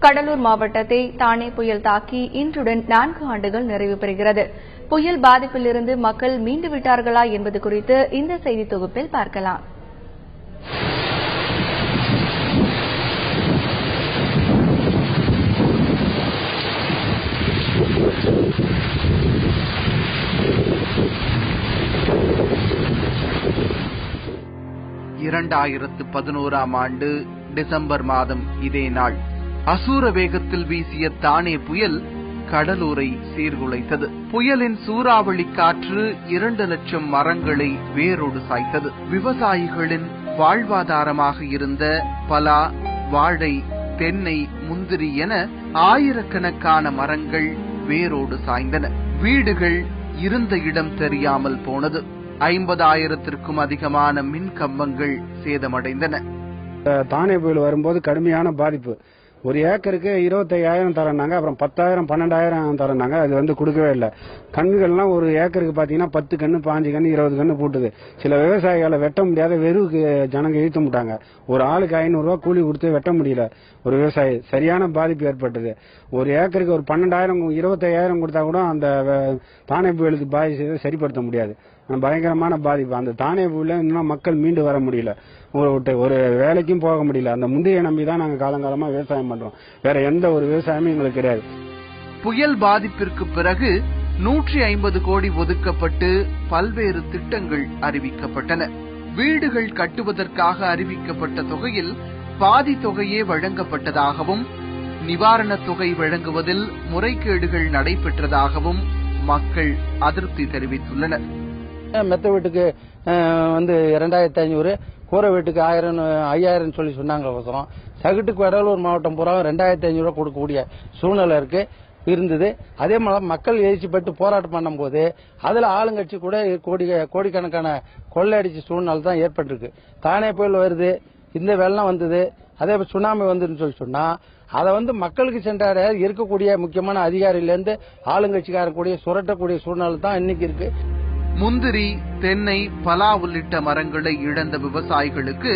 கடலூர் மாவட்டத்தை தானே புயல் தாக்கி இன்றுடன் 4 ஆண்டுகள் நிறைவு பெறுகிறது. புயல் பாதிப்பிலிருந்து மக்கள் மீண்டு விட்டார்களா என்பது குறித்து இந்த செய்தி தொகுப்பில் பார்க்கலாம். ஆண்டு டிசம்பர் மாதம் இதே நாள் அசூர வேகத்தில் வீசிய தானே புயல் கடலூரை சீர்குலைத்தது. புயலின் சூறாவளி காற்று 2 லட்சம் மரங்களை வேரோடு சாய்த்தது. விவசாயிகளின் வாழ்வாதாரமாக இருந்த பலா, வாழை, தென்னை, முந்திரி என ஆயிரக்கணக்கான மரங்கள் வேரோடு சாய்ந்தன. வீடுகள் இருந்த இடம் தெரியாமல் போனது. 50,000த்திற்கும் அதிகமான மின் கம்பங்கள் சேதமடைந்தன. தானே புயல் வரும்போது கடுமையான பாதிப்பு. ஒரு ஏக்கருக்கு 25,000 தரனாங்க, அப்புறம் 10,000 12,000 தரனாங்க. அது கொடுக்கவே இல்லை. கண்ணுகள்லாம் ஒரு ஏக்கருக்கு பாத்தீங்கன்னா 10 கண்ணு 5 கண்ணு 20 கண்ணு போட்டுது. சில விவசாயிகளை வெட்ட முடியாத வெறுவுக்கு ஜனங்க இழுத்து முட்டாங்க. ஒரு ஆளுக்கு 500 ரூபாய் கூலி கொடுத்து வெட்ட முடியல. ஒரு விவசாயி சரியான பாதிப்பு ஏற்பட்டது. ஒரு ஏக்கருக்கு ஒரு 12,000 25,000 கொடுத்தா கூட அந்த தானே புயலுக்கு பாதிச்சதை சரிப்படுத்த முடியாது. பயங்கரமான பாதிப்பு. அந்த தானே புயல இன்னும் மக்கள் மீண்டு வர முடியல. ஒரு வேலைக்கும் போக முடியல. அந்த முந்தைய நம்பிதான் நாங்க காலங்காலமா விவசாயம் பண்றோம். வேற எந்த ஒரு விவசாயமும் எங்களுக்கு கிடையாது. புயல் பாதிப்பிற்கு பிறகு 150 கோடி ஒதுக்கப்பட்டு பல்வேறு திட்டங்கள் அறிவிக்கப்பட்டன. வீடுகள் கட்டுவதற்காக அறிவிக்கப்பட்ட தொகையில் பாதி தொகையே வழங்கப்பட்டதாகவும், நிவாரணத் தொகை வழங்குவதில் முறைகேடுகள் நடைபெற்றதாகவும் மக்கள் அதிருப்தி தெரிவித்துள்ளனர். மெத்த வீட்டுக்கு 2,500, கூரை வீட்டுக்கு 5,000 சொல்லி சொன்னாங்க. சகட்டுக்கு கடலூர் மாவட்டம் பூரா 2,500 கொடுக்கக்கூடிய சூழ்நிலை இருந்தது. அதே மாதிரி மக்கள் எழுச்சிப்பட்டு போராட்டம் பண்ணும் போது அதுல ஆளுங்கட்சி கூட கோடிக்கணக்கான கொள்ளையடிச்ச சூழ்நிலை தான் ஏற்பட்டிருக்கு. தானே புயல் வருது, இந்த வெள்ளம் வந்தது, அதே சுனாமி வந்ததுன்னு சொல்லி சொன்னா அதை மக்களுக்கு சென்றடைய இருக்கக்கூடிய முக்கியமான அதிகாரியிலிருந்து ஆளுங்கட்சிக்காரன் கூடிய சுரட்டக்கூடிய சூழ்நிலை தான் இன்னைக்கு இருக்கு. முந்திரி, தென்னை, பலா உள்ளிட்ட மரங்களை இழந்த விவசாயிகளுக்கு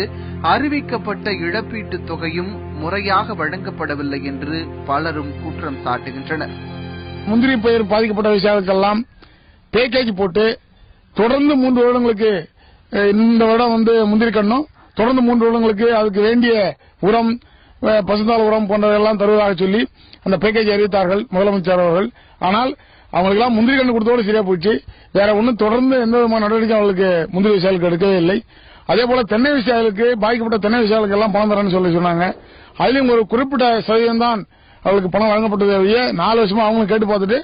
அறிவிக்கப்பட்ட இழப்பீட்டுத் தொகையும் முறையாக வழங்கப்படவில்லை என்று பலரும் குற்றம் சாட்டுகின்றனர். முந்திரி பயிர் பாதிக்கப்பட்ட விவசாயிகளுக்கெல்லாம் பேக்கேஜ் போட்டு தொடர்ந்து 3 வருடங்களுக்கு இந்த வருடம் முந்திரி கண்ணும், தொடர்ந்து 3 வருடங்களுக்கு அதுக்கு வேண்டிய உரம், பசுந்தாள் உரம் போன்றவையெல்லாம் தருவதாக சொல்லி அந்த பேக்கேஜ் அறிவித்தார்கள் முதலமைச்சர் அவர்கள். ஆனால் அவங்களுக்கெல்லாம் முந்திரி கண்டு கொடுத்தோடு சரியா போச்சு. வேற ஒன்னும் தொடர்ந்து எந்த விதமான நடவடிக்கை அவங்களுக்கு முந்திரி விவசாயிகளுக்கு எடுக்கவே இல்லை. அதே போல தென்னை விவசாயிகளுக்கு, பாதிக்கப்பட்ட தென்னை விவசாயிகளுக்கு எல்லாம் பணம் தரேன்னு சொன்னாங்க. அதுலயும் ஒரு குறிப்பிட்ட சதவீதம் தான் அவங்களுக்கு பணம் வழங்கப்பட்டதே. 4 வருஷமா அவங்களும் கேட்டு பார்த்துட்டு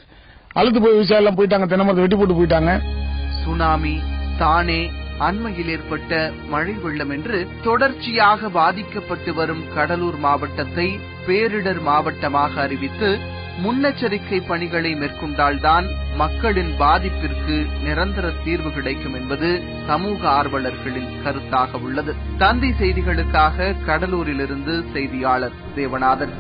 அழுத்து போய் விவசாயம் எல்லாம் போயிட்டாங்க. தென்னை மரத்தை வெட்டி போட்டு போயிட்டாங்க. சுனாமி, தானே, அண்மையில் ஏற்பட்ட மழை வெள்ளம் என்று தொடர்ச்சியாக பாதிக்கப்பட்டு வரும் கடலூர் மாவட்டத்தை பேரிடர் மாவட்டமாக அறிவித்து முன்னெச்சரிக்கை பணிகளை மேற்கொண்டால்தான் மக்களின் பாதிப்பிற்கு நிரந்தர தீர்வு கிடைக்கும் என்பது சமூக ஆர்வலர்களின் கருத்தாக உள்ளது. தந்தி செய்திகளுக்காக கடலூரிலிருந்து செய்தியாளர் தேவநாதன்.